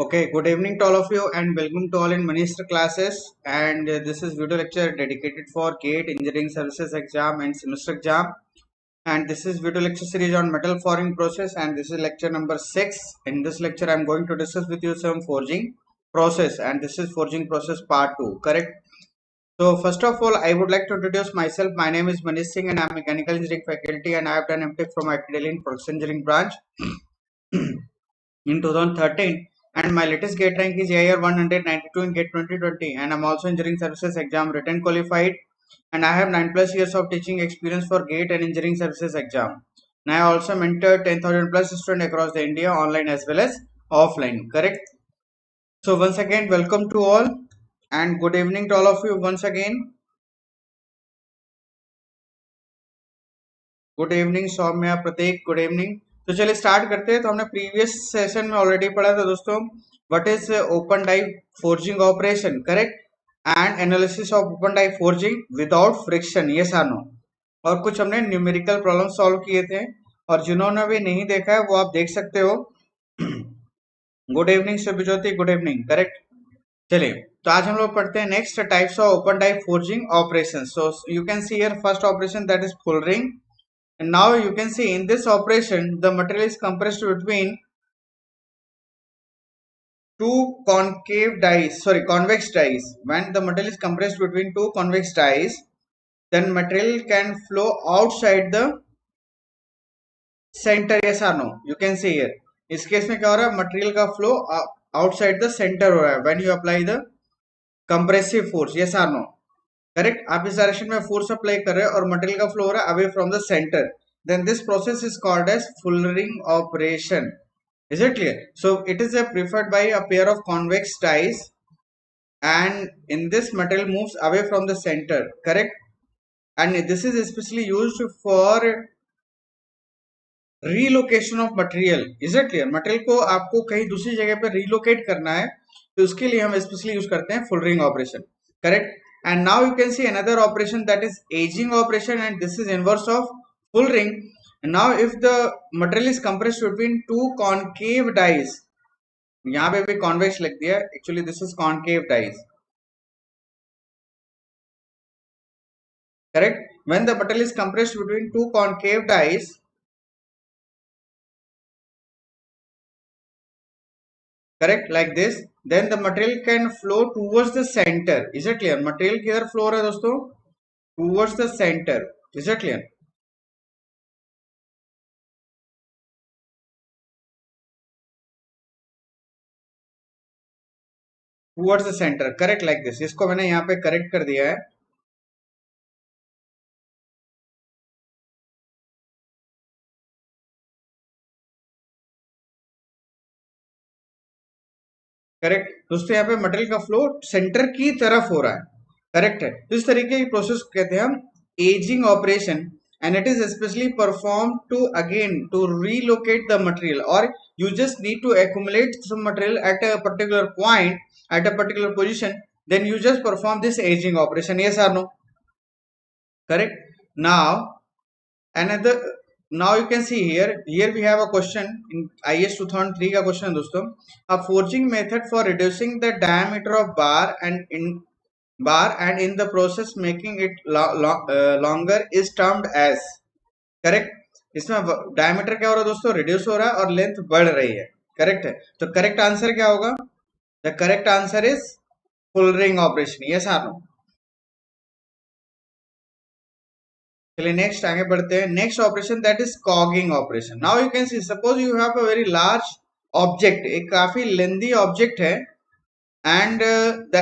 Okay, good evening to all of you and welcome to all in Minister classes. And this is video lecture dedicated for GATE Engineering Services exam and semester exam. And this is video lecture series on metal forming process, and this is lecture number 6. In this lecture, I am going to discuss with you some forging process, and this is forging process part 2, correct? So first of all, I would like to introduce myself. My name is Manish Singh and I am mechanical engineering faculty, and I have done MTech from IIT Delhi in production engineering branch in 2013, and my latest gate rank is AIR 192 in GATE 2020, and I'm also engineering services exam written qualified, and I have 9 plus years of teaching experience for GATE and engineering services exam. And I also mentored 10,000 plus students across the India, online as well as offline, correct? So once again, welcome to all and good evening to all of you once again. Good evening Saumya, Prateek, good evening. तो चलिए start करते हैं। तो हमने previous session में already पढ़ा था दोस्तों, what is open die forging operation, correct, and analysis of open die forging without friction, yes और नो। और कुछ हमने न्यूमेरिकल प्रॉब्लम सॉल्व किए थे, और जिन्होंने भी नहीं देखा है वो आप देख सकते हो। Good evening Subhajyoti, good evening, correct. चलिए, तो आज हम लोग पढ़ते हैं next types of open die forging operation. So you can see here first operation, that is fullering. And now you can see in this operation the material is compressed between two convex dies. When the material is compressed between two convex dies, then material can flow outside the center, yes or no. You can see here इस case में क्या हो रहा है, material का flow outside the centre हो रहा है when you apply the compressive force, yes और नो, करेक्ट। आप इस डायरेक्शन में फोर्स अप्लाई कर रहे हैं और मटेरियल का फ्लो हो रहा है away from the centre, then this process is called as fullering operation. Is it clear? So it is preferred by a pair of convex dies, and in this material moves away from the center, correct, and this is especially used for relocation of material. Is it clear? material को आपको कहीं दूसरी जगह पे relocate करना है, तो उसके लिए हम especially use करते हैं fullering operation, correct. And now you can see another operation, that is aging operation, and this is inverse of full ring. And now if the material is compressed between two concave dies, यहाँ पे भी convex लिख दिया, actually this is concave dies, correct. When the material is compressed between two concave dies, correct, like this, then the material can flow towards the center. Is it clear? material किधर flow हो रहा है दोस्तों? Towards the center. Is it clear? Towards the center, correct, like this. इसको मैंने यहाँ पे correct कर दिया है, करेक्ट दोस्तों। यहाँ पे मटेरियल का फ्लो सेंटर की तरफ हो रहा है, करेक्ट है। तो इस तरीके की प्रोसेस कहते हैं हम edging operation, and it is specially perform to again to relocate the material, और you just need to accumulate some material at a particular point, at a particular position, then you just perform this aging operation, yes or no, correct. Another now you can see here we have a question in IS 2003 का question दोस्तों, a forging method for reducing the diameter of bar and in the process making it longer is termed as, correct. इसमें diameter क्या हो रहा है दोस्तों, reduce हो रहा है और लेंथ बढ़ रही है, करेक्ट है। तो करेक्ट आंसर क्या होगा, the correct answer is fullering operation, yes और नो। चलिए नेक्स्ट आगे बढ़ते हैं। Next operation, that is cogging operation. Now you can see, suppose you have a very large object, एक काफी लेंथी ऑब्जेक्ट है, एंड द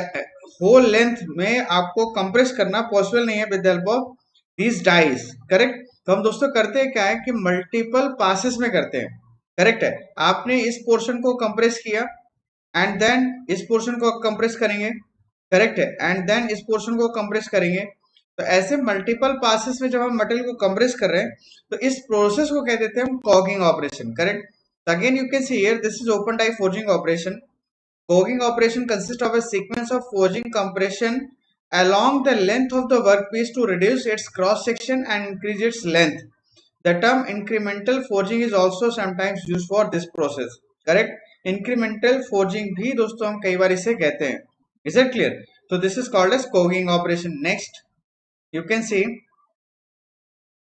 होल लेंथ में आपको कंप्रेस करना पॉसिबल नहीं है with the help of these dies, correct. तो हम दोस्तों करते हैं क्या है कि मल्टीपल पासेस में करते हैं, करेक्ट है। आपने इस पोर्शन को कंप्रेस किया, एंड देन इस पोर्शन को कंप्रेस करेंगे, करेक्ट है, एंड देन इस पोर्शन को कंप्रेस करेंगे। तो ऐसे मल्टीपल पासेस में जब हम मटेरियल को कंप्रेस कर रहे हैं, तो इस प्रोसेस को कह देते हैं हम cogging operation, correct. Again you can see here this is open die forging operation. Cogging operation consists of a sequence of forging compression along the length of the workpiece to reduce its cross section and increase its length. The term incremental forging is also sometimes used for this process, correct. Incremental forging भी दोस्तों हम कई बार इसे कहते हैं. Is it clear? तो this is called as cogging operation. Next you can see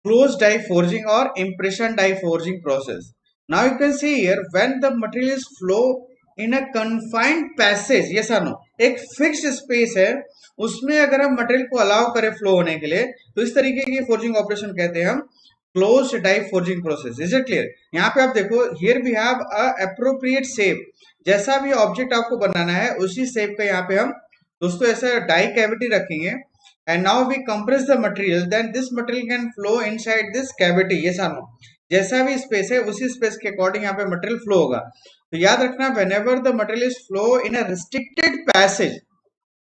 closed die forging or impression die forging process. Now you can see here when the material is flow in a confined passage, yes or no, एक fixed space है उसमें अगर हम material को allow करें flow होने के लिए तो इस तरीके की फोर्जिंग ऑपरेशन कहते हैं हम close die forging process. Is it clear? यहाँ पे आप देखो here we have a appropriate shape. जैसा भी ऑब्जेक्ट आपको बनाना है उसी शेप का यहाँ पे हम दोस्तों ऐसा डाई कैविटी रखेंगे. And now we compress the material, then this material can flow inside this cavity. yes or no? जैसा भी स्पेस है उसी स्पेस के अकॉर्डिंग यहाँ पे मटेरियल फ्लो होगा. तो याद रखना whenever the material is flow in a restricted passage,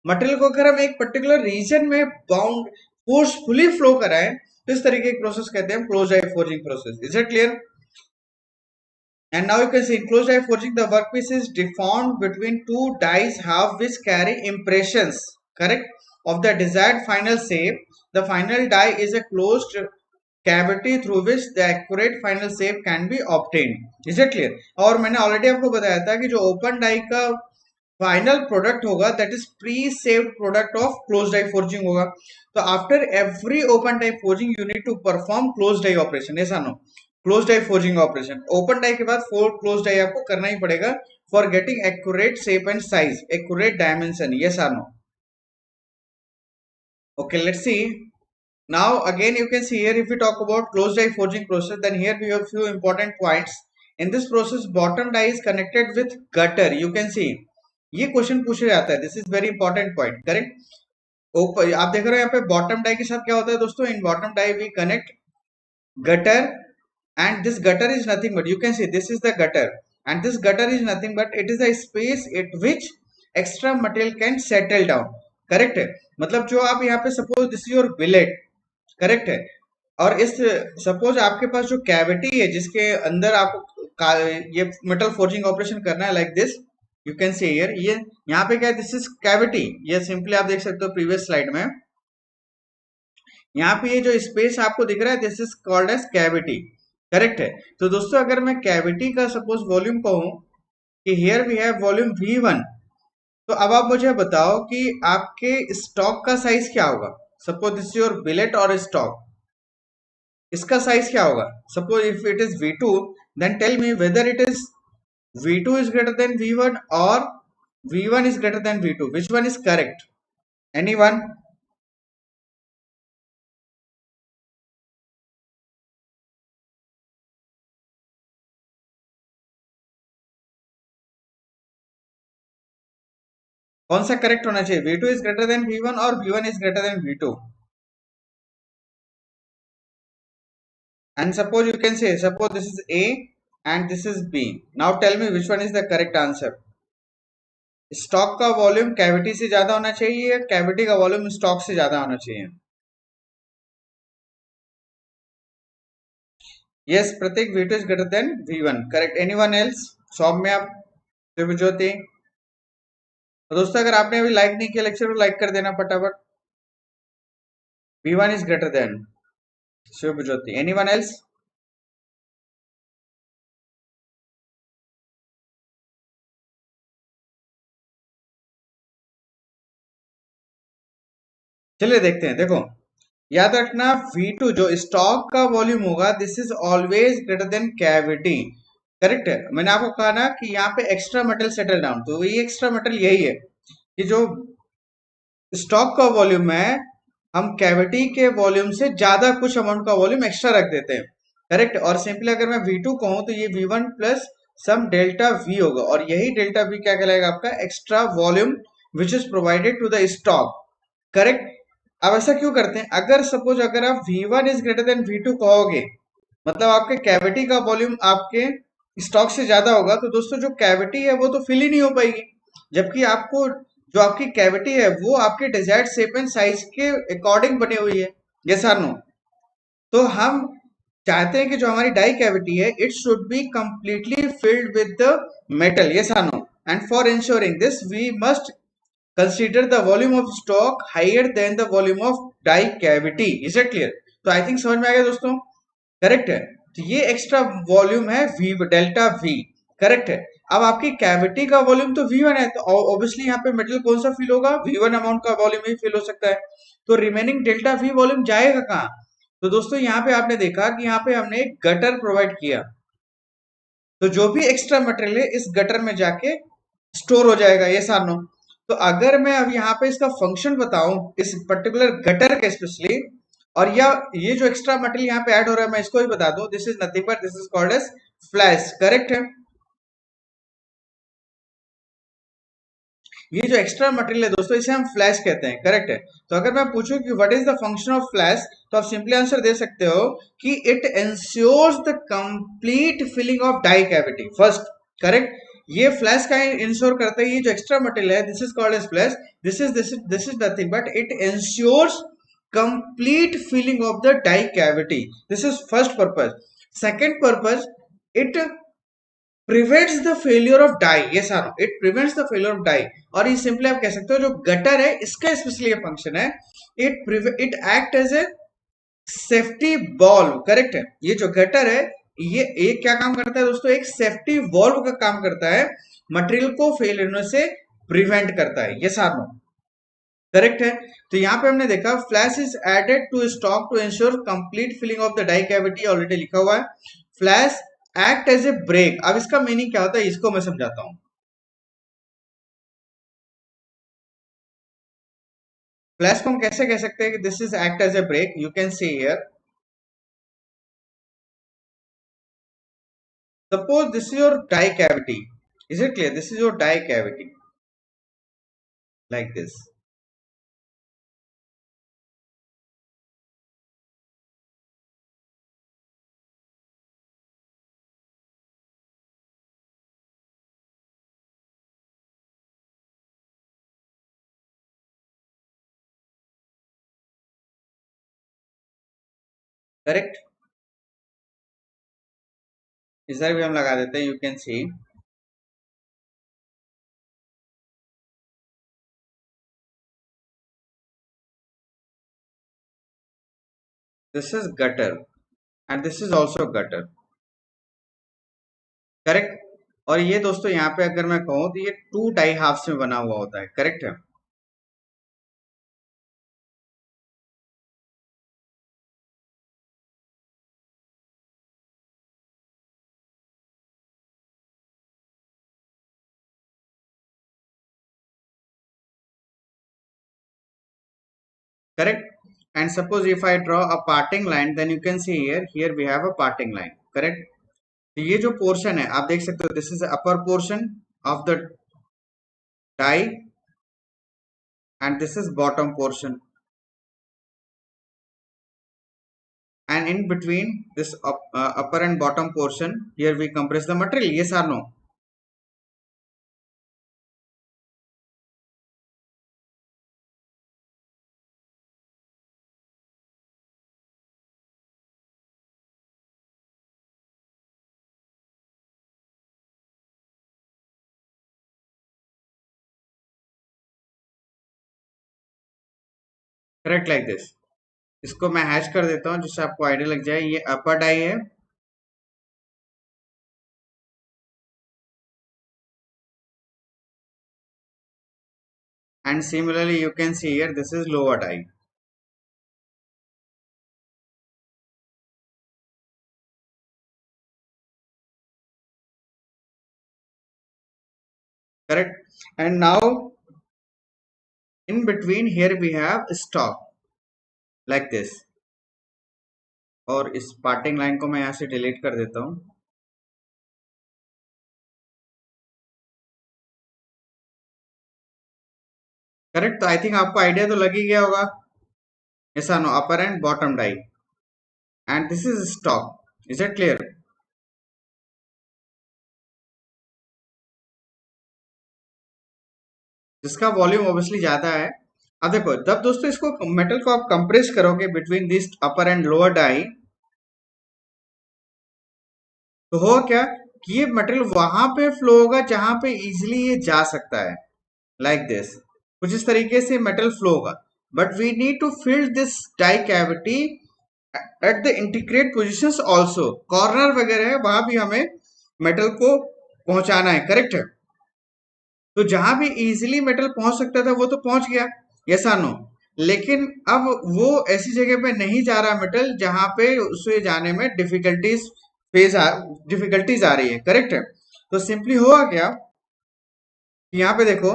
material को अगर हम एक पर्टिकुलर रीजन में बाउंड फोर्सफुली फ्लो कराएं तो इस तरीके की प्रोसेस कहते हैं close die forging process. Is it clear? And now you can see in closed die forging the workpiece is deformed between two dies half which carry impressions, correct, of the desired final shape. The final die is a closed cavity through which the accurate final shape can be obtained. Is it clear? और मैंने already आपको बताया था कि जो open die का final product होगा that is pre shaped product of close die forging होगा. तो after every open die forging you need to perform close die operation. ऐसा no close die forging operation. Open die के बाद 4 close die आपको करना ही पड़ेगा for getting accurate shape and size, accurate dimension. Yes और no? Okay, let's see. Now again you can see here if we talk about closed die forging process, then here we have few important points. In this process bottom die is connected with gutter. You can see ये question पूछा जाता है. This is very important point. Correct? आप देख रहे हो यहाँ पे बॉटम डाई के साथ क्या होता है दोस्तों. In bottom die we connect gutter and this gutter is nothing but you can see this is the gutter and this gutter is nothing but it is a space at which extra material can settle down. Correct है? मतलब जो आप यहाँ पे suppose this is your billet, correct है, और इस suppose आपके पास जो कैविटी है जिसके अंदर आपको ये मेटल फोर्जिंग ऑपरेशन करना है like this. You can see here ये यहाँ पे क्या है, दिस इज कैविटी. ये सिंपली आप देख सकते हो प्रीवियस स्लाइड में यहाँ पे ये जो स्पेस आपको दिख रहा है this is called as cavity. Correct है? तो दोस्तों अगर मैं कैविटी का सपोज वॉल्यूम कहूं कि here we have volume V1, तो अब आप मुझे बताओ कि आपके स्टॉक का साइज क्या होगा. सपोज दिस योर बिलेट और स्टॉक, इसका साइज क्या होगा. Suppose if it is V2 then tell me whether it is V2 is greater than V1 or V1 is greater than V2. Which one is correct? Anyone? कौन सा correct होना चाहिए? V2 is greater than V1 और V1 is greater than V2. And suppose you can say suppose this is A and this is B. Now tell me which one is the correct answer. Stock का volume cavity से ज्यादा होना चाहिए या cavity का volume stock से ज्यादा होना चाहिए? Yes Pratik, V2 is greater than V1. Correct. Anyone else? Saumya, आप, शिवज्योति. तो दोस्तों अगर आपने अभी लाइक नहीं किया लेक्चर को लाइक कर देना फटाफट. V1 is greater than Shivjyoti. Anyone else? चलिए देखते हैं. देखो याद रखना V2 जो स्टॉक का वॉल्यूम होगा this is always greater than cavity. Correct है? मैंने आपको कहा ना कि यहाँ पे एक्स्ट्रा मेटल सेटल डाउन, तो ये एक्स्ट्रा मेटल यही है कि जो स्टॉक का वॉल्यूम है हम कैविटी के वॉल्यूम से ज्यादा कुछ अमाउंट का वॉल्यूम एक्स्ट्रा रख देते हैं. करेक्ट? और सिंपली अगर मैं V2 कहूं तो ये V1 प्लस सम डेल्टा V होगा और यही डेल्टा V क्या कहलाएगा आपका extra volume which is provided to the stock. Correct? अब ऐसा क्यों करते हैं? अगर सपोज अगर आप V1 is greater than V2 कहोगे मतलब आपके कैविटी का वॉल्यूम आपके स्टॉक से ज्यादा होगा, तो दोस्तों जो कैविटी है वो तो फिल ही नहीं हो पाएगी, जबकि आपको जो आपकी कैविटी है वो आपके डिजायर्ड शेप एंड साइज के अकॉर्डिंग बनी हुई है. यस और नो? तो हम चाहते हैं कि जो हमारी डाई कैविटी है it should be completely filled with the metal. Yes और no? And for ensuring this we must consider the volume of stock higher than the volume of die cavity. is it clear? तो I think समझ में आ गया दोस्तों. Correct है? तो ये extra volume है V डेल्टा V. करेक्ट है? अब आपकी कैविटी का वॉल्यूम तो V1 है, तो ऑब्वियसली यहाँ पे मेटल कौन सा फिल होगा, V1 अमाउंट का वॉल्यूम ही फिल हो सकता है। तो रिमेनिंग डेल्टा V वॉल्यूम जाएगा कहाँ? तो दोस्तों यहाँ पे आपने देखा कि यहाँ पे हमने एक गटर प्रोवाइड किया, तो जो भी एक्स्ट्रा मटेरियल है इस गटर में जाके स्टोर हो जाएगा, ये सानो। तो अगर मैं अब यहाँ पे इसका फंक्शन बताऊं इस पर्टिकुलर गटर का स्पेशली, और या ये जो एक्स्ट्रा मटेरियल यहाँ पे ऐड हो रहा है मैं इसको भी बता दूं, this is nothing but this is called as flash, correct है। ये जो एक्स्ट्रा मटेरियल है दोस्तों इसे हम फ्लैश कहते हैं, करेक्ट है। तो अगर मैं पूछूं कि what is the function of flash, तो आप सिंपली आंसर दे सकते हो कि it ensures the complete filling of die cavity first, correct. ये फ्लैश का इंश्योर करता है, ये जो एक्स्ट्रा मटेरियल है this is called as flash, this is nothing but it ensures complete filling of the die cavity, this is first purpose. Second purpose, it prevents the failure of die, ये सारा it prevents the failure of die. और ये simply आप कह सकते हो जो gutter है इसका स्पेशली ये फंक्शन है, it act as a safety valve, correct है। ये जो गटर है ये क्या काम करता है दोस्तों, एक सेफ्टी वॉल्व का काम करता है, मटेरियल को फेल होने से प्रिवेंट करता है, ये सारा करेक्ट है। तो यहाँ पे हमने देखा flash is added to stock to ensure complete filling of the die cavity, already लिखा हुआ है। Flash act as a brake, अब इसका मीनिंग क्या होता है इसको मैं समझाता हूं। फ्लैश को हम कैसे कह सकते हैं कि this is act as a brake, you can see here, suppose this is your die cavity, is it clear, this is your die cavity like this, correct. इधर भी हम लगा देते हैं, you can see this is gutter and this is also gutter, correct. और ये दोस्तों यहाँ पे अगर मैं कहूँ तो ये टू डाई हाफ्स में बना हुआ होता है, करेक्ट है। Correct. And suppose if I draw a parting line, then you can see here we have a parting line, correct. तो ये जो पोर्शन है आप देख सकते हो, this is upper portion of the die and this is bottom portion, and in between this upper and bottom portion here we compress the material, yes or no. Correct, like this. इसको मैं hash कर देता हूं जिससे आपको idea लग जाए, ये अपर डाई है and similarly you can see here this is lower die, correct. And now in between here we have stock like this, और इस पार्टिंग लाइन को मैं यहाँ से डिलीट कर देता हूँ, करेक्ट। तो आई थिंक आपको आइडिया तो लग ही गया होगा, ऐसा no upper and bottom die and this is stock, is it clear. जिसका वॉल्यूम ऑब्वियसली ज्यादा है। अब देखो जब दोस्तों इसको मेटल को आप कंप्रेस करोगे between this upper and lower die, तो हो क्या कि ये मटेरियल वहां पे फ्लो होगा जहां पे इजिली ये जा सकता है, लाइक दिस, कुछ इस तरीके से मेटल फ्लो होगा। But we need to fill this die cavity at the integrate position also, corner वगैरह है वहां भी हमें मेटल को पहुंचाना है, करेक्ट है। तो जहां भी इजीली मेटल पहुंच सकता था वो तो पहुंच गया, यस और नो। लेकिन अब वो ऐसी जगह पे नहीं जा रहा मेटल जहां पे उसे जाने में डिफिकल्टीज आ रही है, करेक्ट है। तो सिंपली हुआ क्या, यहाँ पे देखो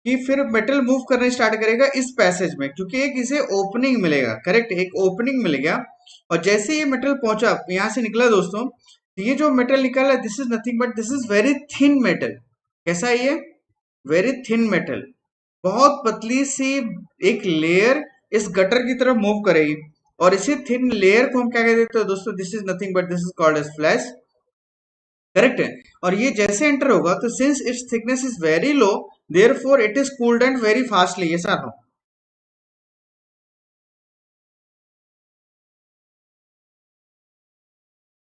कि फिर मेटल मूव करना स्टार्ट करेगा इस पैसेज में, क्योंकि एक इसे ओपनिंग मिलेगा, करेक्ट, एक ओपनिंग मिल गया। और जैसे ये मेटल पहुंचा यहां से निकला दोस्तों, तो ये जो मेटल निकला this is nothing but this is very thin metal. कैसा है ये, वेरी थिन मेटल, बहुत पतली सी एक लेयर इस गटर की तरफ मूव करेगी। और इसी थिन लेयर को हम क्या कहते हैं दोस्तों, this is nothing but this is called as flash, correct है। और ये जैसे एंटर होगा तो since its thickness is very low, therefore it is cooled and very fastly, ये साथ,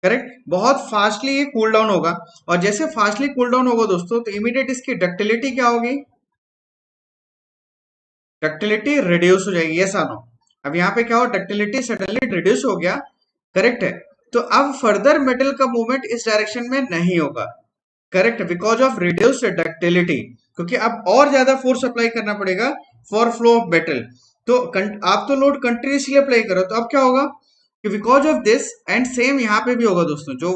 करेक्ट, बहुत फास्टली ये कूल डाउन होगा। और जैसे फास्टली कूल डाउन होगा दोस्तों, तो इमीडिएट इसकी डक्टिलिटी क्या होगी, डक्टिलिटी रिड्यूस हो जाएगी, ये सानो। अब यहाँ पे क्या हो, डक्टिलिटी सडनली रिड्यूस हो गया, करेक्ट है। तो अब फर्दर मेटल का मूवमेंट इस डायरेक्शन में नहीं होगा, correct, because of reduced ductility, क्योंकि अब और ज्यादा फोर्स अप्लाई करना पड़ेगा फॉर फ्लो ऑफ मेटल। तो आप तो लोड कंटिन्यूसली अप्लाई करो, तो अब क्या होगा कि because of this, and same यहाँ पे भी होगा दोस्तों, जो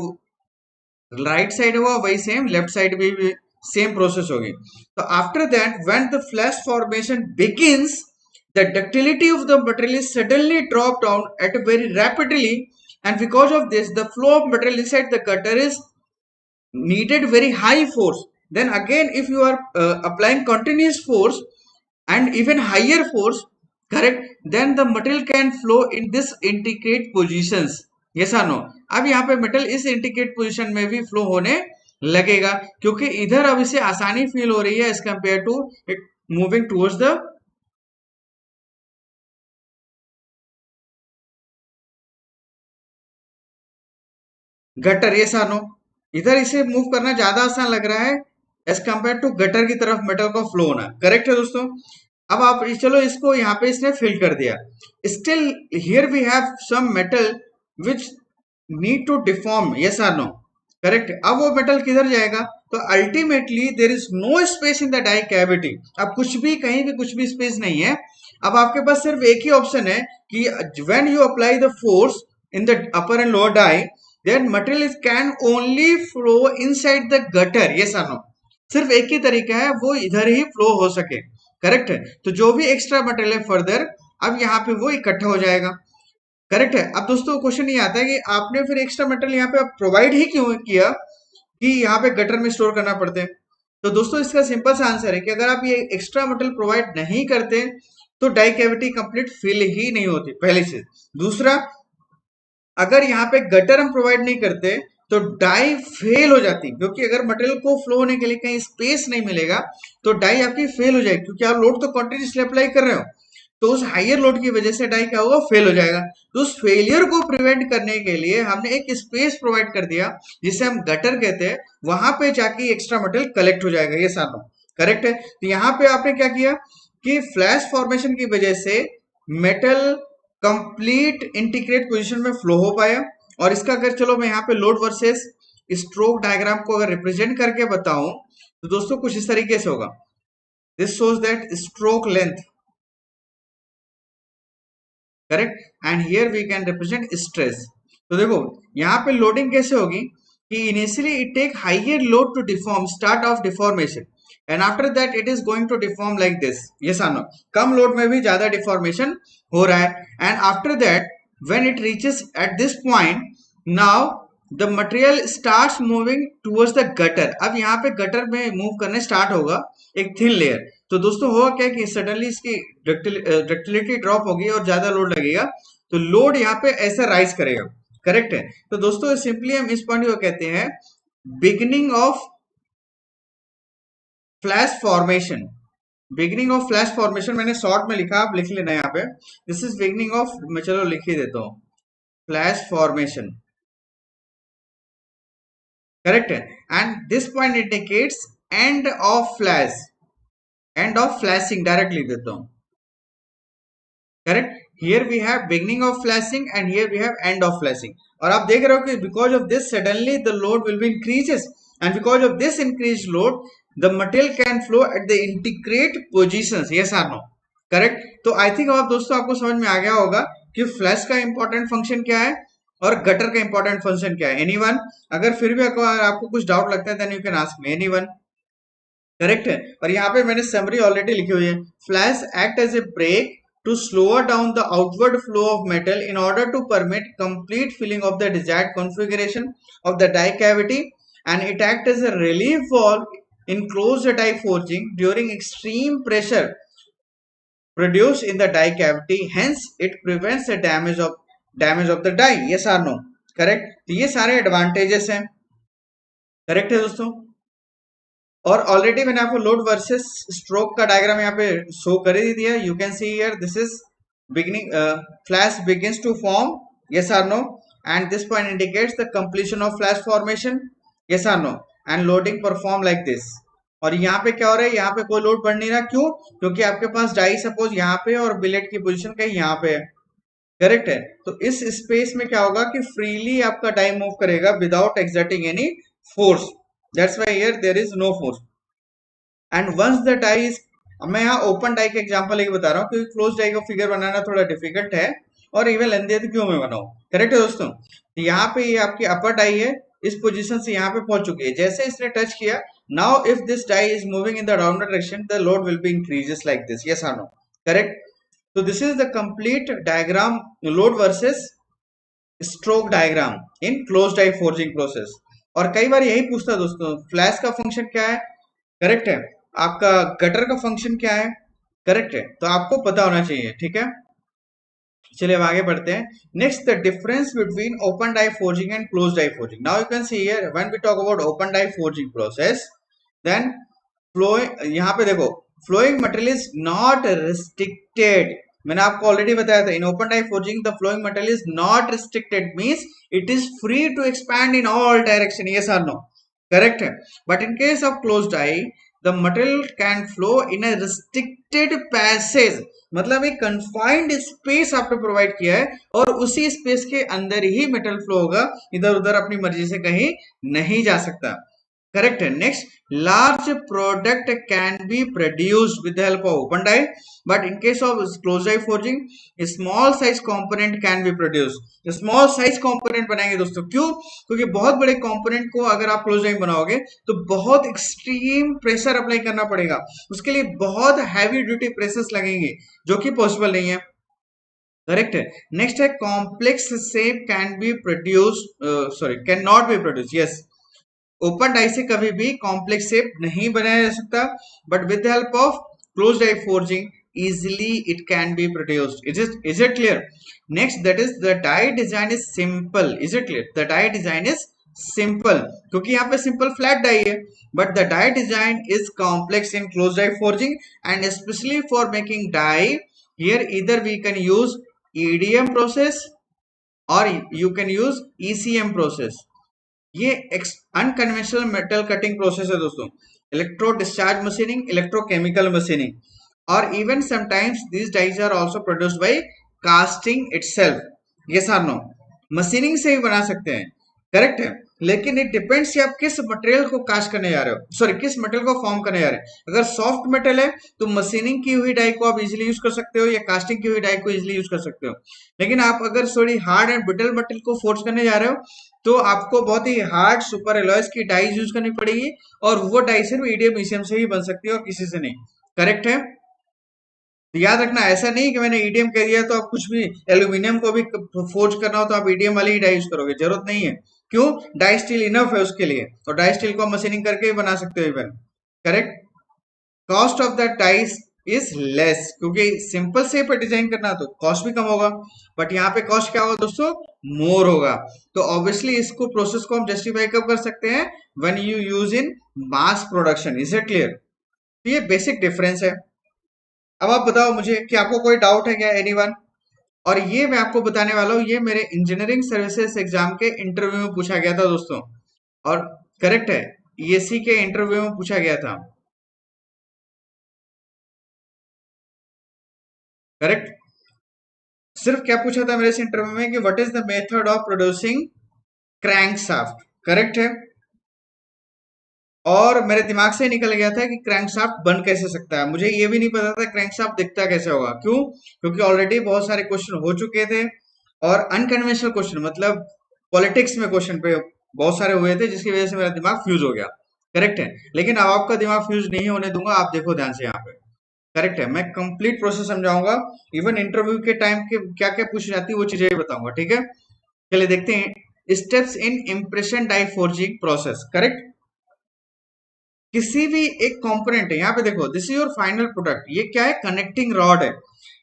राइट साइड हुआ वही सेम लेफ्ट साइड भी सेम प्रोसेस होगी। तो after that when the flash formation begins, the ductility of the material is suddenly dropped down at a very rapidly, and because of this the flow of material inside the gutter is needed very high force. Then again if you are applying continuous force and even higher force, correct, then the material can flow in this integrate positions, yes or no। अब यहाँ पे metal इस integrate position में भी flow होने लगेगा, क्योंकि इधर अब इसे आसानी फील हो रही है as compare to it moving towards the gutter, ये सानो, इधर इसे मूव करना ज्यादा आसान लग रहा है एज कंपेयर टू गटर की तरफ मेटल का फ्लो होना, करेक्ट है दोस्तों। अब आप चलो इसको यहाँ पे इसने फिल कर दिया, still here we have some metal which need to deform, yes or no, correct. अब वो मेटल किधर जाएगा, तो ultimately there is no space in the die cavity, अब कुछ भी कहीं भी कुछ भी स्पेस नहीं है। अब आपके पास सिर्फ एक ही ऑप्शन है कि when you apply the force in the upper and lower die, then material is can only flow inside the gutter, yes or no। सिर्फ एक ही तरीका है वो इधर ही फ्लो हो सके, करेक्ट है। तो जो भी एक्स्ट्रा मटेरियल है फर्दर, अब यहाँ पे वो इकट्ठा हो जाएगा, करेक्ट है। अब दोस्तों क्वेश्चन ये आता है कि आपने फिर एक्स्ट्रा मटेरियल यहाँ पे प्रोवाइड ही क्यों किया कि यहाँ पे गटर में स्टोर करना पड़ते। तो दोस्तों इसका सिंपल सा आंसर है कि अगर आप ये एक्स्ट्रा मटेरियल प्रोवाइड नहीं करते तो डाई कैविटी कंप्लीट फिल ही नहीं होती, पहली चीज। दूसरा, अगर यहाँ पे गटर हम प्रोवाइड नहीं करते तो डाई फेल हो जाती, क्योंकि अगर मटेरियल को फ्लो होने के लिए कहीं स्पेस नहीं मिलेगा तो डाई आपकी फेल हो जाएगी, क्योंकि आप लोड तो कंटिन्यूसली अप्लाई कर रहे हो, तो उस हाइयर लोड की वजह से डाई क्या होगा, फेल हो जाएगा। तो उस फेलियर को प्रिवेंट करने के लिए हमने एक स्पेस प्रोवाइड कर दिया जिसे हम गटर कहते हैं, वहां पे जाके एक्स्ट्रा मटेरियल कलेक्ट हो जाएगा, ये सारा करेक्ट है। तो यहाँ पे आपने क्या किया कि फ्लैश फॉर्मेशन की वजह से मेटल कंप्लीट इंटीग्रेट पोजीशन में फ्लो हो पाया। और इसका अगर चलो मैं यहाँ पे लोड वर्सेस स्ट्रोक डायग्राम को अगर रिप्रेजेंट करके बताऊं तो दोस्तों कुछ इस तरीके से होगा, this shows that stroke length, correct, and here we can represent stress. तो देखो यहाँ पे लोडिंग कैसे होगी कि initially it take higher load to deform, start of deformation, and after that it is going to deform like this, ये सानो, कम load में भी ज्यादा डिफॉर्मेशन हो रहा है। And after that when it reaches at this point, now the material starts moving towards the gutter. अब यहाँ पे गटर में मूव करने स्टार्ट होगा एक थिन लेयर। तो दोस्तों होगा क्या कि सडनली इसकी डक्टिलिटी ड्रॉप होगी और ज्यादा लोड लगेगा, तो लोड यहाँ पे ऐसा राइज करेगा, करेक्ट है। तो दोस्तों सिंपली हम इस पॉइंट को कहते हैं beginning of flash formation. Beginning of flash formation मैंने शॉर्ट में लिखा, आप लिख लेना यहाँ पे, दिस इज बिगिनिंग ऑफ, मैं चलो लिख ही देता हूँ, फ्लैश फॉर्मेशन, करेक्ट है। And this point indicates end of flash, end of flashing direct लिख देता हूँ, correct. Here we have beginning of flashing and here we have end of flashing. और आप देख रहे हो कि because of this suddenly the load will be increases, and because of this increased load the material can flow at the integrate positions. Yes or no? Correct. तो I think अब दोस्तों आपको समझ में आ गया होगा कि फ्लैश का इंपॉर्टेंट फंक्शन क्या है और गटर का इंपॉर्टेंट फंक्शन क्या है. एनीवन? अगर फिर भी आपको कुछ डाउट लगता है then you can ask me. Anyone? Correct है. और यहाँ पे मैंने समरी ऑलरेडी लिखी हुई है. Flash act as a brake to slow down the outward flow of metal in order to permit complete filling of the desired configuration of the die cavity, and it acts as a relief valve in closed die forging during extreme pressure produced in the die cavity. Hence it prevents the damage of the die. Yes or no? Correct. तो ये सारे advantages हैं. Correct है दोस्तों. और already मैंने आपको load versus stroke का डायग्राम यहाँ पे शो कर ही दिया. You can see here this is beginning flash begins to form. Yes or no? And this point indicates the completion of flash formation. Yes or no? And loading perform like this. और यहाँ पे क्या हो रहा है? यहाँ पे कोई लोड पड़ नहीं रहा. क्यों? क्योंकि आपके पास डाई सपोज यहाँ पे और बिलेट की पोजिशन कहीं यहाँ पे है. करेक्ट है. तो इस स्पेस में क्या होगा कि फ्रीली आपका डाई मूव करेगा without exerting any force. That's why here there is no force. And once the die is, अब मैं यहाँ ओपन डाई का एग्जांपल लेके बता रहा हूँ क्योंकि क्लोज डाई का फिगर बनाना थोड़ा डिफिकल्ट है और इवन लेंदी है तो क्यों मैं बनाऊँ. करेक्ट है दोस्तों. यहाँ पे ये आपकी अपर डाई है, इस पोजीशन से यहाँ पे पहुंच चुकी है. जैसे इसने टच किया, now if this die is moving in the downward direction the load will be increases like this. Yes और नो? करेक्ट. तो this is the complete diagram load versus stroke diagram in close die forging process. और कई बार यही पूछता है दोस्तों flash का function क्या है. करेक्ट है. आपका गटर का फंक्शन क्या है. करेक्ट है. तो आपको पता होना चाहिए. ठीक है. चलिए अब आगे बढ़ते हैं. Next the difference between open die forging and close die forging. Now you can see here when we talk about open die forging process then flowing, यहाँ पे देखो flowing material is not restricted. मैंने आपको ऑलरेडी बताया था in open die forging the flowing material is not restricted means it is free to expand in all direction. Yes और no? Correct है. But in case of close die the material can flow in a restricted passage. मतलब एक confined space आपने provide किया है और उसी space के अंदर ही मेटल फ्लो होगा, इधर उधर अपनी मर्जी से कहीं नहीं जा सकता. Correct. Next, large product can be produced with the help of open die, but in case of closed die forging, a small size component can be produced. Small size component बनाएंगे दोस्तों. क्यों? क्योंकि बहुत बड़े component को अगर आप closed die बनाओगे तो बहुत extreme pressure अप्लाई करना पड़ेगा. उसके लिए बहुत heavy duty presses लगेंगे जो कि possible नहीं है. करेक्ट है. नेक्स्ट है complex shape can be produce can not be produce. Yes. Open die से कभी भी कॉम्प्लेक्स शेप नहीं बनाया जा सकता, but with the help of close die forging easily it can be produced. Is it clear? Next, that is the die design is simple. Is it clear? The die design is simple क्योंकि यहाँ पे simple flat die है, but the die design is complex in closed die forging and especially for making die. Here either we can use EDM process or you can use ECM process. ये unconventional metal cutting process है दोस्तों. Electro discharge machining, electrochemical machining, और even sometimes these dies are also produced by casting itself. Yes और no? Machining से ही बना सकते हैं. करेक्ट है. लेकिन इट डिपेंड्स कि आप किस मटेरियल को कास्ट करने जा रहे हो, सॉरी किस मटेरियल को फॉर्म करने जा रहे हैं. अगर सॉफ्ट मेटल है तो मशीनिंग की हुई डाई को आप इजीली यूज कर सकते हो या कास्टिंग की हुई डाई को इजीली यूज कर सकते हो. लेकिन आप अगर sorry hard and brittle material को फोर्स करने जा रहे हो तो आपको बहुत ही हार्ड सुपर एलॉयज की डाइज यूज करनी पड़ेगी और वो डाई सिर्फ ईडीएम ईसीएम से ही बन सकती है और किसी से नहीं. करेक्ट है. तो याद रखना ऐसा नहीं कि मैंने ईडीएम कह दिया तो आप कुछ भी एल्यूमिनियम को भी फोर्ज करना हो तो आप ईडीएम वाली ही डाई यूज करोगे. जरूरत नहीं है. क्यों? डाई स्टील इनफ है उसके लिए और डाई स्टील को मशीनिंग करके ही बना सकते हो even. Correct. Cost of the dice is less क्योंकि सिंपल से पे डिजाइन करना तो कॉस्ट भी कम होगा, बट यहाँ पे कॉस्ट क्या होगा दोस्तों? मोर होगा. तो ऑब्वियसली इसको प्रोसेस को हम जस्टिफाई कब कर सकते हैं? When you use in mass production. Is it clear? तो ये बेसिक डिफरेंस है. अब आप बताओ मुझे कि आपको कोई डाउट है क्या? एनीवन? और ये मैं आपको बताने वाला हूँ, ये मेरे इंजीनियरिंग सर्विसेज एग्जाम के इंटरव्यू में पूछा गया था दोस्तों. और करेक्ट है, ईएससी के इंटरव्यू में पूछा गया था. करेक्ट. सिर्फ क्या पूछा था मेरे इस इंटरव्यू में कि what is the method of producing crank shaft. Correct है. और मेरे दिमाग से निकल गया था कि क्रैंकशाफ्ट बन कैसे सकता है। मुझे ये भी नहीं पता था क्रैंकशाफ्ट दिखता कैसे होगा। क्यों? क्योंकि ऑलरेडी बहुत सारे क्वेश्चन हो चुके थे और अनकन्वेंशनल क्वेश्चन मतलब पॉलिटिक्स में क्वेश्चन पे बहुत सारे हुए थे, जिसकी वजह से मेरा दिमाग फ्यूज हो गया। करेक्ट है। लेकिन अब आपका दिमाग फ्यूज नहीं होने दूंगा, आप देखो ध्यान से यहाँ पे। करेक्ट है, मैं कंप्लीट प्रोसेस समझाऊंगा। इवन इंटरव्यू के टाइम के क्या क्या पूछ जाती है वो चीजें भी बताऊंगा। ठीक है, चलिए देखते हैं steps in impression die forging process. Correct, किसी भी एक कंपोनेंट है, यहाँ पे देखो this is your final product. ये क्या है? कनेक्टिंग रॉड है।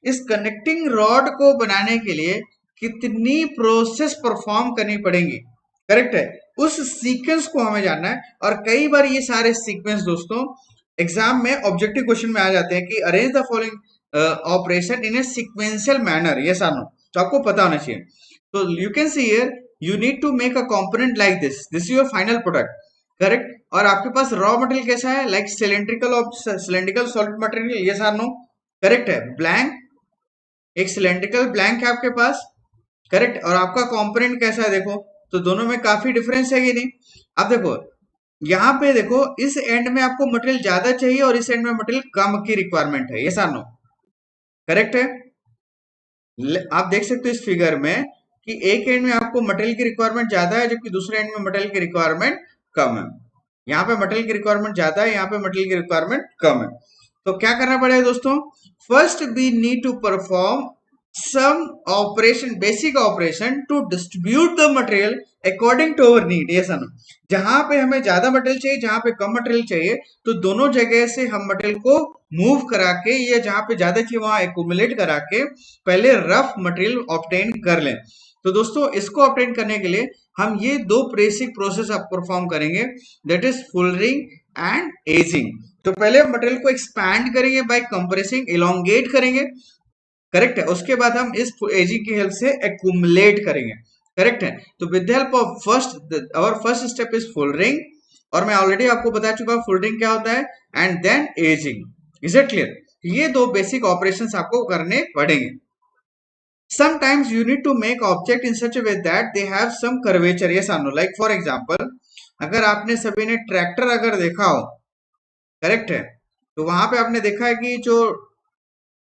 इस कनेक्टिंग रॉड को बनाने के लिए कितनी प्रोसेस परफॉर्म करनी पड़ेगी? करेक्ट है, उस सीक्वेंस को हमें जानना है। और कई बार ये सारे सीक्वेंस दोस्तों एग्जाम में ऑब्जेक्टिव क्वेश्चन में आ जाते हैं कि arrange the following operation in a sequential manner. ये सानो तो आपको पता होना चाहिए। तो you can see here you need to make a component like this is your final product. Correct, और आपके पास रॉ मटेरियल कैसा है? Like cylindrical solid material. ये सार नो करेक्ट है। ब्लैंक, एक सिलेंड्रिकल ब्लैंक है आपके पास। करेक्ट, और आपका कंपोनेंट कैसा है? देखो तो दोनों में काफी डिफरेंस है कि नहीं? अब देखो यहाँ पे देखो, इस एंड में आपको मटेरियल ज्यादा चाहिए और इस एंड में मटेरियल कम की रिक्वायरमेंट है। ये सार नो करेक्ट है। आप देख सकते हो इस फिगर में कि एक एंड में आपको मटेरियल की रिक्वायरमेंट ज्यादा है, जबकि दूसरे एंड में मटेरियल की रिक्वायरमेंट कम है। यहाँ पे मटेरियल की रिक्वायरमेंट ज्यादा है, यहाँ पे मटेरियल की रिक्वायरमेंट कम है। तो क्या करना पड़ेगा दोस्तों? First we need to perform some operation, basic operation to distribute the material according to our need। ये समझ, जहां पे हमें ज्यादा मटेरियल चाहिए, जहां पे कम मटेरियल चाहिए, तो दोनों जगह से हम मटेरियल को मूव करा के, या जहां पे ज्यादा चाहिए वहां एक्यूमुलेट करा के पहले रफ मटेरियल ऑब्टेन कर लें। तो दोस्तों इसको ऑब्टेन करने के लिए हम ये दो बेसिक प्रोसेस आप परफॉर्म करेंगे, दैट इज फुलरिंग एंड एजिंग। तो पहले मटेरियल को एक्सपैंड करेंगे बाय कंप्रेसिंग, इलोंगेट करेंगे। करेक्ट है, उसके बाद हम इस एजिंग की हेल्प से एक्यूमुलेट करेंगे। करेक्ट है, तो with help of our first step is fullering, और मैं ऑलरेडी आपको बता चुका हूं फुलरिंग क्या होता है, and then edging. Is it clear? ये दो बेसिक ऑपरेशंस आपको करने पड़ेंगे। Sometimes you need to make object in such a way that they have some curvature। yes or no? Like for example, अगर आपने सभी ने ट्रैक्टर अगर देखा हो, करेक्ट है, तो वहां पे आपने देखा है कि जो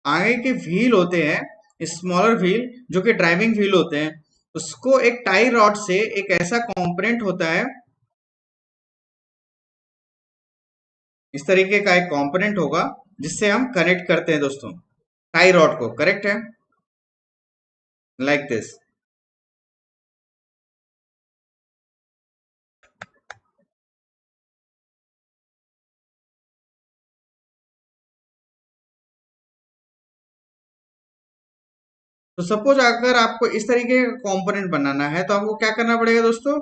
आगे के व्हील होते हैं, स्मॉलर व्हील जो कि ड्राइविंग व्हील होते हैं, उसको एक टाई रॉड से एक ऐसा कंपोनेंट होता है, इस तरीके का एक कंपोनेंट होगा जिससे हम कनेक्ट करते हैं दोस्तों टाई रॉड को। करेक्ट है, लाइक दिस। तो सपोज अगर आपको इस तरीके का कंपोनेंट बनाना है तो आपको क्या करना पड़ेगा दोस्तों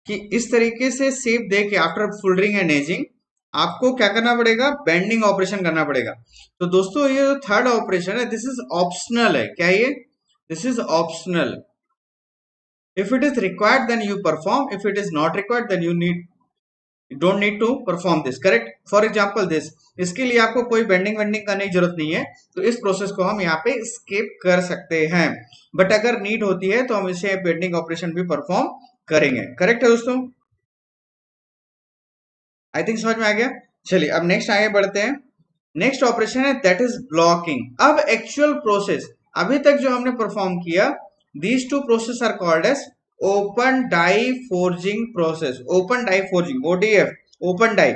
कि इस तरीके से शेप दे के आफ्टर फोल्डरिंग एंड एजिंग आपको क्या करना पड़ेगा? बेंडिंग ऑपरेशन करना पड़ेगा। तो दोस्तों ये जो थर्ड ऑपरेशन है दिस इज ऑप्शनल है। क्या ये? This is optional. If it is required then you perform, if it is not required then you don't need to perform this. Correct, for example this, इसके लिए आपको कोई bending vending करने की जरूरत नहीं है, तो इस प्रोसेस को हम यहाँ पे स्किप कर सकते हैं। बट अगर नीड होती है तो हम इसे बेंडिंग ऑपरेशन भी परफॉर्म करेंगे। करेक्ट है दोस्तों? आई थिंक समझ में आ गया। चलिए अब नेक्स्ट आगे बढ़ते हैं। नेक्स्ट ऑपरेशन है दैट इज ब्लॉकिंग। अब एक्चुअल प्रोसेस अभी तक जो हमने परफॉर्म किया, these two process are called as open die forging process. Open die forging, ODF, open die.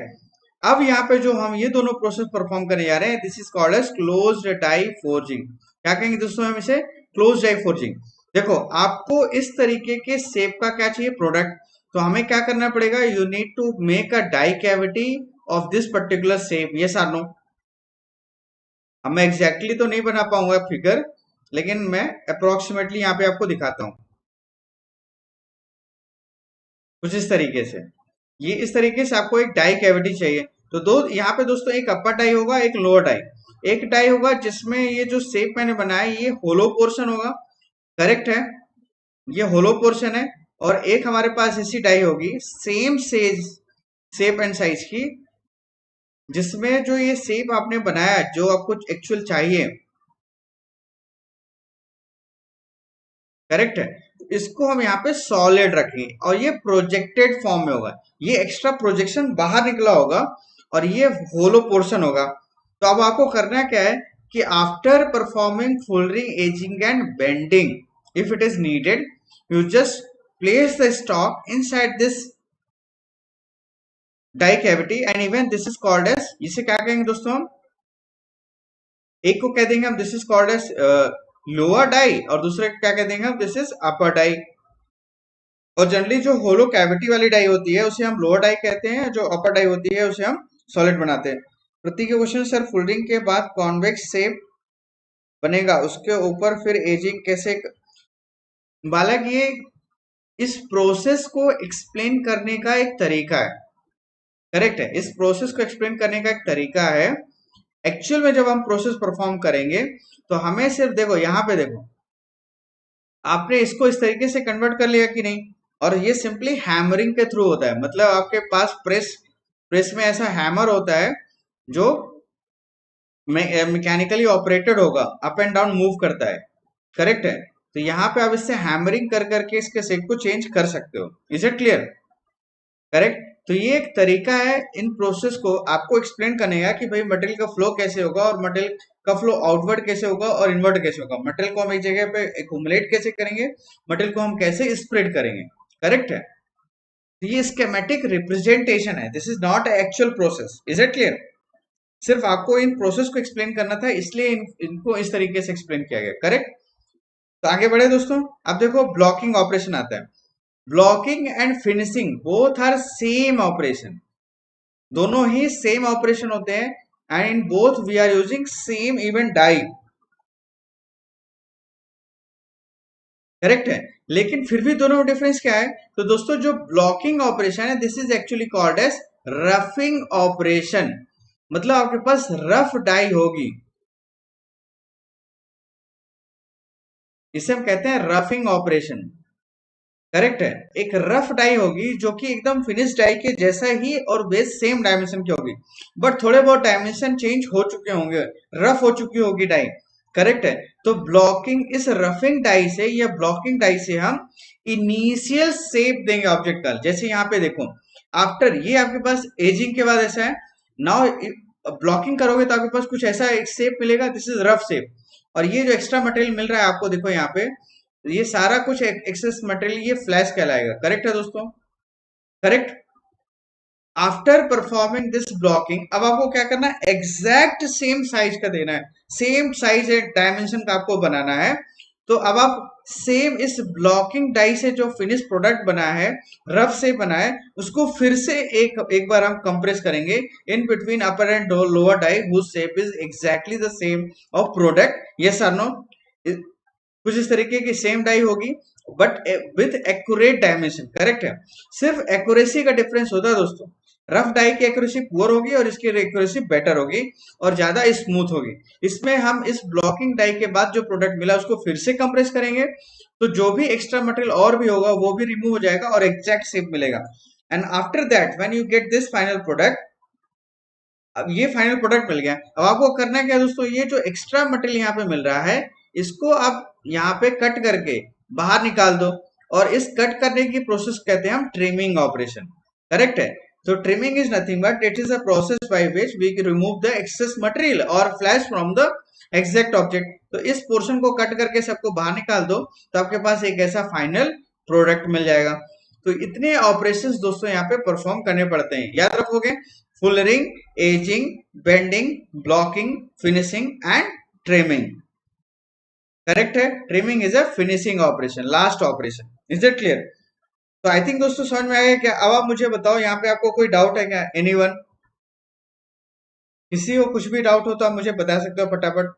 अब यहाँ पे जो हम ये दोनों प्रोसेस परफॉर्म करने जा रहे हैं this is called as closed die forging. क्या कहेंगे दोस्तों हम इसे? Closed die forging. देखो आपको इस तरीके के शेप का क्या चाहिए? प्रोडक्ट। तो हमें क्या करना पड़ेगा? You need to make a die cavity of this particular shape. Yes or no? अब मैं एग्जैक्टली तो नहीं बना पाऊंगा फिगर, लेकिन मैं अप्रोक्सीमेटली यहाँ पे आपको दिखाता हूँ कुछ इस तरीके से। ये इस तरीके से आपको एक डाई कैविटी चाहिए। तो दो यहाँ पे दोस्तों एक अपर डाई होगा, एक लोअर डाई। एक डाई होगा जिसमें ये जो शेप मैंने बनाया ये होलो पोर्शन होगा। करेक्ट है, ये होलो पोर्शन है। और एक हमारे पास ऐसी डाई होगी same says shape and size की, जिसमें जो ये शेप आपने बनाया जो आपको एक्चुअल चाहिए, करेक्ट है, इसको हम यहाँ पे सॉलिड रखेंगे और ये प्रोजेक्टेड फॉर्म में होगा, ये एक्स्ट्रा प्रोजेक्शन बाहर निकला होगा और ये होलो पोर्शन होगा। तो अब आपको करना क्या है कि after performing fullering edging and bending if it is needed, you just place the stock inside this die cavity and even this is called edge, इसे क्या कहेंगे दोस्तों हम, एक को कह देंगे हम this is called as lower die और दूसरे को क्या कह देंगे हम दिस इज अपर डाई। और जनरली जो होलो कैविटी वाली डाई होती है उसे हम लोअर डाई कहते हैं, जो अपर डाई होती है उसे हम सॉलिड बनाते हैं। प्रति के क्वेश्चन, सर फोल्डिंग के बाद कॉन्वेक्स शेप बनेगा उसके ऊपर फिर एजिंग कैसे बालक, ये इस प्रोसेस को एक्सप्लेन करने का एक तरीका है, करेक्ट है, इस प्रोसेस को एक्सप्लेन करने का एक तरीका है। एक्चुअल में जब हम प्रोसेस परफॉर्म करेंगे तो हमें सिर्फ देखो यहाँ पे देखो, आपने इसको इस तरीके से कन्वर्ट कर लिया कि नहीं, और ये सिंपली हैमरिंग के थ्रू होता है, मतलब आपके पास प्रेस प्रेस में ऐसा हैमर होता है जो मैकेनिकली ऑपरेटेड होगा, अप एंड डाउन मूव करता है, करेक्ट है। तो यहाँ पे आप इससे हैमरिंग कर करके इसके शेप को चेंज कर सकते हो। Is it clear? करेक्ट। तो ये एक तरीका है इन प्रोसेस को आपको एक्सप्लेन करने का कि भाई मटेरियल का फ्लो कैसे होगा और मटेरियल का फ्लो आउटवर्ड कैसे होगा और इनवर्ड कैसे होगा, मटेरियल को हम एक जगह पे एक्यूमुलेट कैसे करेंगे, मटेरियल को हम कैसे स्प्रेड करेंगे, करेक्ट है। तो ये स्केमेटिक रिप्रेजेंटेशन है, this is not actual process. Is it clear? सिर्फ आपको इन प्रोसेस को एक्सप्लेन करना था, इसलिए इनको इस तरीके से एक्सप्लेन किया गया, करेक्ट। तो आगे बढ़े दोस्तों, अब देखो ब्लॉकिंग ऑपरेशन आता है। Blocking and finishing both are same operation, दोनों ही सेम ऑपरेशन होते हैं and in both we are using same even die, correct है। लेकिन फिर भी दोनों में डिफरेंस क्या है? तो दोस्तों जो ब्लॉकिंग ऑपरेशन है this is actually called as roughing operation, मतलब आपके पास रफ डाई होगी, इसे हम कहते हैं रफिंग ऑपरेशन, करेक्ट है। एक रफ डाई होगी जो कि एकदम फिनिश डाई के जैसा ही और बेस सेम डायमेंशन की होगी, बट थोड़े बहुत डायमेंशन चेंज हो चुके होंगे, रफ हो चुकी होगी डाई, करेक्ट है। तो ब्लॉकिंग, इस रफिंग डाई से या ब्लॉकिंग डाई से हम इनिशियल शेप देंगे ऑब्जेक्ट का। जैसे यहाँ पे देखो, आफ्टर ये आपके पास एजिंग के बाद ऐसा है, नाउ ब्लॉकिंग करोगे तो आपके पास कुछ ऐसा एक शेप मिलेगा, दिस इज रफ शेप। और ये जो एक्स्ट्रा मटेरियल मिल रहा है आपको, देखो यहाँ पे ये सारा कुछ एक्सेस मटेरियल ये फ्लैश कहलाएगा, करेक्ट है दोस्तों, correct. After performing this blocking, अब आपको क्या करना है, एग्जैक्ट सेम साइज का देना है, सेम साइज है डायमेंशन का आपको बनाना है। तो अब आप सेम इस ब्लॉकिंग डाई से जो फिनिश प्रोडक्ट बना है, रफ से बना है, उसको फिर से एक एक बार हम कंप्रेस करेंगे in between upper and lower die whose shape is exactly the same of product, yes और नो। कुछ इस तरीके की सेम डाई होगी but with accurate dimension, correct है। सिर्फ एक्यूरेसी का डिफरेंस होता है दोस्तों, रफ डाई की एक्यूरेसी पुअर होगी और इसकी एक्यूरेसी बेटर होगी और ज्यादा स्मूथ होगी। इसमें हम इस ब्लॉकिंग डाई के बाद जो प्रोडक्ट मिला उसको फिर से कंप्रेस करेंगे, तो जो भी एक्स्ट्रा मटेरियल और भी होगा वो भी रिमूव हो जाएगा और एग्जैक्ट शेप मिलेगा। And after that when you get this final product, अब ये फाइनल प्रोडक्ट मिल गया, अब आपको करना क्या है दोस्तों, ये जो एक्स्ट्रा मटेरियल यहाँ पे मिल रहा है इसको आप यहाँ पे कट करके बाहर निकाल दो, और इस कट करने की प्रोसेस कहते हैं हम ट्रिमिंग ऑपरेशन, करेक्ट है। तो trimming is nothing but it is a process by which we remove the excess material और flash from the exact object. तो इस पोर्शन को कट करके सबको बाहर निकाल दो तो आपके पास एक ऐसा फाइनल प्रोडक्ट मिल जाएगा। तो इतने ऑपरेशंस दोस्तों यहाँ पे परफॉर्म करने पड़ते हैं, याद रखोगे, fullering, edging, bending, blocking, finishing and trimming, correct है। Trimming is a finishing operation, last operation. Is it clear? तो आई थिंक दोस्तों समझ में आ गया क्या? अब आप मुझे बताओ यहाँ पे आपको कोई डाउट है क्या? एनीवन? किसी को कुछ भी डाउट हो तो आप मुझे बता सकते हो फटाफट।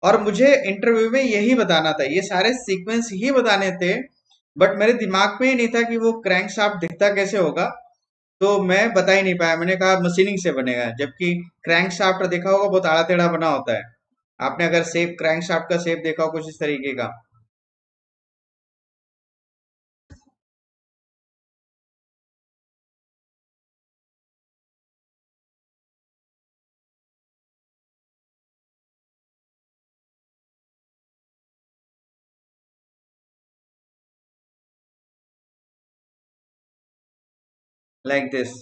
और मुझे इंटरव्यू में यही बताना था, ये सारे सीक्वेंस ही बताने थे, बट मेरे दिमाग में ही नहीं था कि वो क्रैंक शाफ्ट दिखता कैसे होगा, तो मैं बता ही नहीं पाया। मैंने कहा मशीनिंग से बनेगा, जबकि क्रैंक शाफ्ट देखा होगा बहुत आड़ा टेढ़ा बना होता है। आपने अगर शेप क्रैंक शाफ्ट का शेप देखा हो कुछ इस तरीके का। Like this.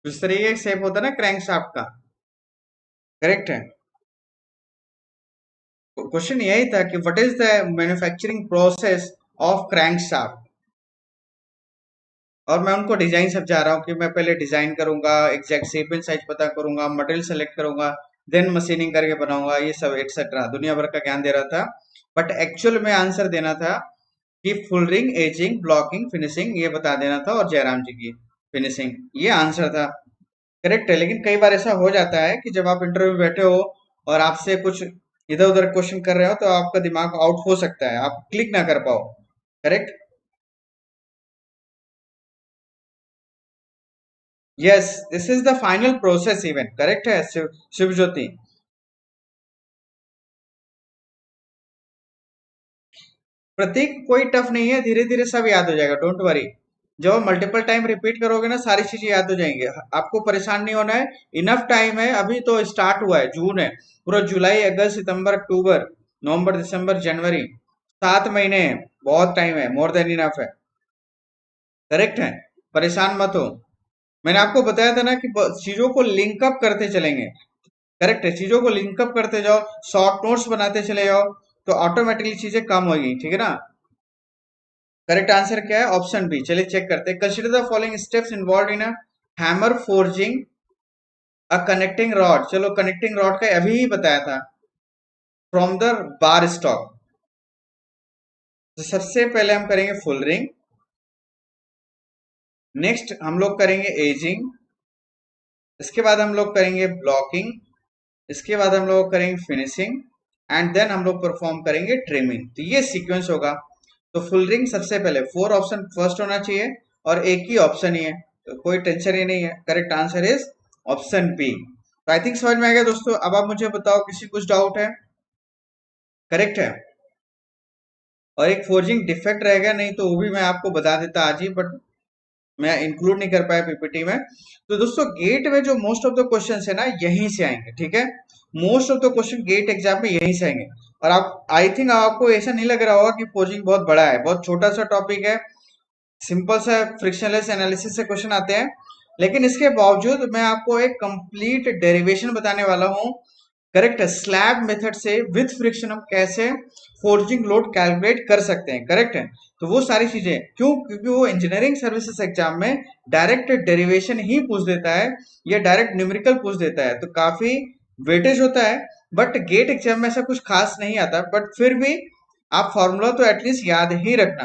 इस तरीके का शेप होता है ना क्रैंक शाफ्ट का, करेक्ट है। क्वेश्चन यही था कि what is the manufacturing process of crank shaft, और मैं उनको डिजाइन समझा रहा हूँ कि मैं पहले डिजाइन करूंगा, एग्जैक्ट शेप एंड साइज पता करूंगा, मटेरियल सेलेक्ट करूंगा, देन मशीनिंग करके बनाऊंगा, ये सब एक्सेट्रा दुनिया भर का ज्ञान दे रहा था। बट एक्चुअल में आंसर देना था कि full ring, ageing, blocking, finishing ये बता देना था, और जयराम जी की फिनिशिंग, ये आंसर था। करेक्ट है। लेकिन कई बार ऐसा हो जाता है कि जब आप इंटरव्यू में बैठे हो और आपसे कुछ इधर उधर क्वेश्चन कर रहे हो, तो आपका दिमाग आउट हो सकता है, आप क्लिक ना कर पाओ। Correct. Yes, this is the final process even, correct है शिव ज्योति। प्रतीक कोई टफ नहीं है, धीरे धीरे सब याद हो जाएगा, डोंट वरी। जब मल्टीपल टाइम रिपीट करोगे ना, सारी चीजें याद हो जाएंगे, आपको परेशान नहीं होना है। इनफ टाइम है, अभी तो स्टार्ट हुआ है, जून है, पूरा जुलाई, अगस्त, सितंबर, अक्टूबर, नवंबर, दिसंबर, जनवरी, 7 महीने हैं, बहुत टाइम है, मोर देन इनफ है। करेक्ट है। परेशान मत हो। मैंने आपको बताया था ना कि चीजों को लिंकअप करते चलेंगे। करेक्ट है, चीजों को लिंकअप करते जाओ, शॉर्ट नोट्स बनाते चले जाओ, तो ऑटोमेटिकली चीजें कम होगी, ठीक है ना। करेक्ट आंसर क्या है? Option B. चलिए चेक करते हैं। Consider the following steps involve in a hammer forging a connecting rod. चलो कनेक्टिंग रॉड का अभी ही बताया था, फ्रॉम द बार स्टॉक। तो सबसे पहले हम करेंगे फुल रिंग, नेक्स्ट हम लोग करेंगे एजिंग, इसके बाद हम लोग करेंगे ब्लॉकिंग, इसके बाद हम लोग करेंगे फिनिशिंग, एंड देन हम लोग परफॉर्म करेंगे ट्रिमिंग। तो ये सीक्वेंस होगा। तो फुल रिंग सबसे पहले, 4 ऑप्शन फर्स्ट होना चाहिए, और एक ही ऑप्शन ही है, तो कोई टेंशन ही नहीं है। Correct answer is option B. तो आई थिंक समझ में आ गया दोस्तों। अब आप मुझे बताओ, किसी कुछ डाउट है? करेक्ट है। और एक फोर्जिंग डिफेक्ट रहेगा, नहीं तो वो भी मैं आपको बता देता आज ही, बट मैं इंक्लूड नहीं कर पाया पीपीटी में। तो दोस्तों गेट में जो मोस्ट ऑफ द क्वेश्चन है ना, यहीं से आएंगे, ठीक है। Most of the question GATE exam में यहीं से आएंगे। और आप, आई थिंक आपको ऐसा नहीं लग रहा होगा कि फोर्जिंग बहुत बड़ा है, बहुत छोटा सा टॉपिक है, सिंपल सा फ्रिक्शनलेस एनालिसिस से क्वेश्चन आते हैं। लेकिन इसके बावजूद मैं आपको एक कंप्लीट डेरिवेशन बताने वाला हूँ। करेक्ट है। स्लैब मेथड से विथ फ्रिक्शन हम कैसे फोर्जिंग लोड कैलकुलेट कर सकते हैं। करेक्ट है। तो वो सारी चीजें क्यों, क्योंकि वो इंजीनियरिंग सर्विसेज एग्जाम में डायरेक्ट डेरिवेशन ही पूछ देता है, या डायरेक्ट न्यूमेरिकल पूछ देता है, तो काफी वेटेज होता है। बट गेट एग्जाम में ऐसा कुछ खास नहीं आता, बट फिर भी आप फॉर्मूला तो एटलीस्ट याद ही रखना।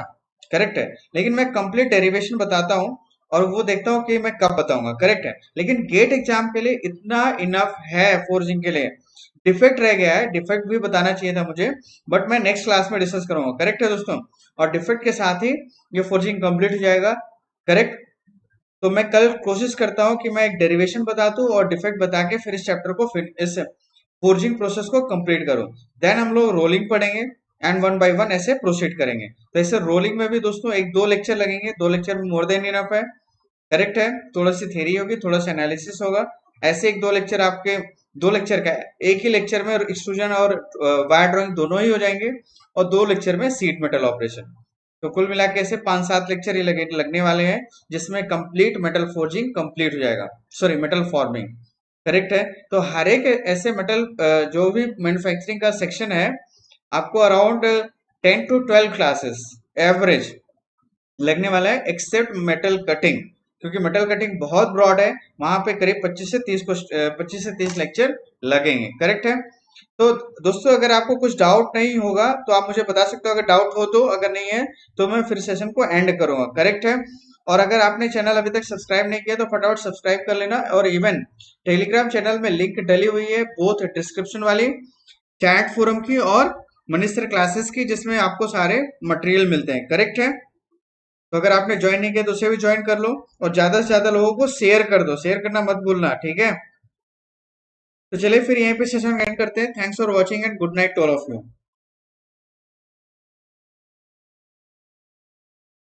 करेक्ट है। लेकिन मैं कंप्लीट डेरिवेशन बताता हूँ, और वो देखता हूँ कि मैं कब बताऊंगा। करेक्ट है। लेकिन गेट एग्जाम के लिए इतना इनफ है फोर्जिंग के लिए। डिफेक्ट रह गया है, डिफेक्ट भी बताना चाहिए था मुझे, बट मैं नेक्स्ट क्लास में डिस्कस करूंगा। करेक्ट है दोस्तों। और डिफेक्ट के साथ ही ये फोर्जिंग कंप्लीट हो जाएगा। करेक्ट। तो मैं कल कोशिश करता हूँ कि मैं एक डेरिवेशन बता दूं और डिफेक्ट बता के फिर इस चैप्टर को, फिर इस फोर्जिंग प्रोसेस को कंप्लीट करूं। देन हम लोग रोलिंग पढ़ेंगे, एंड वन बाय वन ऐसे प्रोसीड करेंगे। तो ऐसे रोलिंग में भी दोस्तों 1-2 लेक्चर लगेंगे, 2 लेक्चर में मोर देन इनफ है। करेक्ट है। थोड़ा सी थ्योरी होगी, थोड़ा सा एनालिसिस होगा, ऐसे 1-2 लेक्चर आपके, 2 लेक्चर का एक ही लेक्चर में एक्सट्रूजन और वायर ड्राइंग दोनों ही हो जाएंगे, और 2 लेक्चर में सीट मेटल ऑपरेशन। तो कुल मिला के ऐसे 5-7 लेक्चर ही लगने वाले हैं, जिसमें कंप्लीट मेटल फोर्जिंग कंप्लीट हो जाएगा, सॉरी मेटल फॉर्मिंग। करेक्ट है। तो हर एक ऐसे मेटल, जो भी मैन्युफैक्चरिंग का सेक्शन है, आपको अराउंड 10 to 12 क्लासेस एवरेज लगने वाला है, एक्सेप्ट मेटल कटिंग, क्योंकि मेटल कटिंग बहुत ब्रॉड है, वहां पे करीब 25 से 30 लेक्चर लगेंगे। करेक्ट है। तो दोस्तों अगर आपको कुछ डाउट नहीं होगा तो आप मुझे बता सकते हो, अगर डाउट हो तो, अगर नहीं है तो मैं फिर सेशन को एंड करूंगा। करेक्ट है। और अगर आपने चैनल अभी तक सब्सक्राइब नहीं किया तो फटाफट सब्सक्राइब कर लेना, और इवन टेलीग्राम चैनल में लिंक डली हुई है, बोथ डिस्क्रिप्शन वाली चैट फोरम की और मनीष सर क्लासेस की, जिसमें आपको सारे मटेरियल मिलते हैं। करेक्ट है। तो अगर आपने ज्वाइन नहीं किया तो उसे भी ज्वाइन कर लो, और ज्यादा से ज्यादा लोगों को शेयर कर दो, शेयर करना मत भूलना, ठीक है। तो चलिए फिर यहीं पे सेशन एंड करते हैं। Thanks for watching and good night to all of you.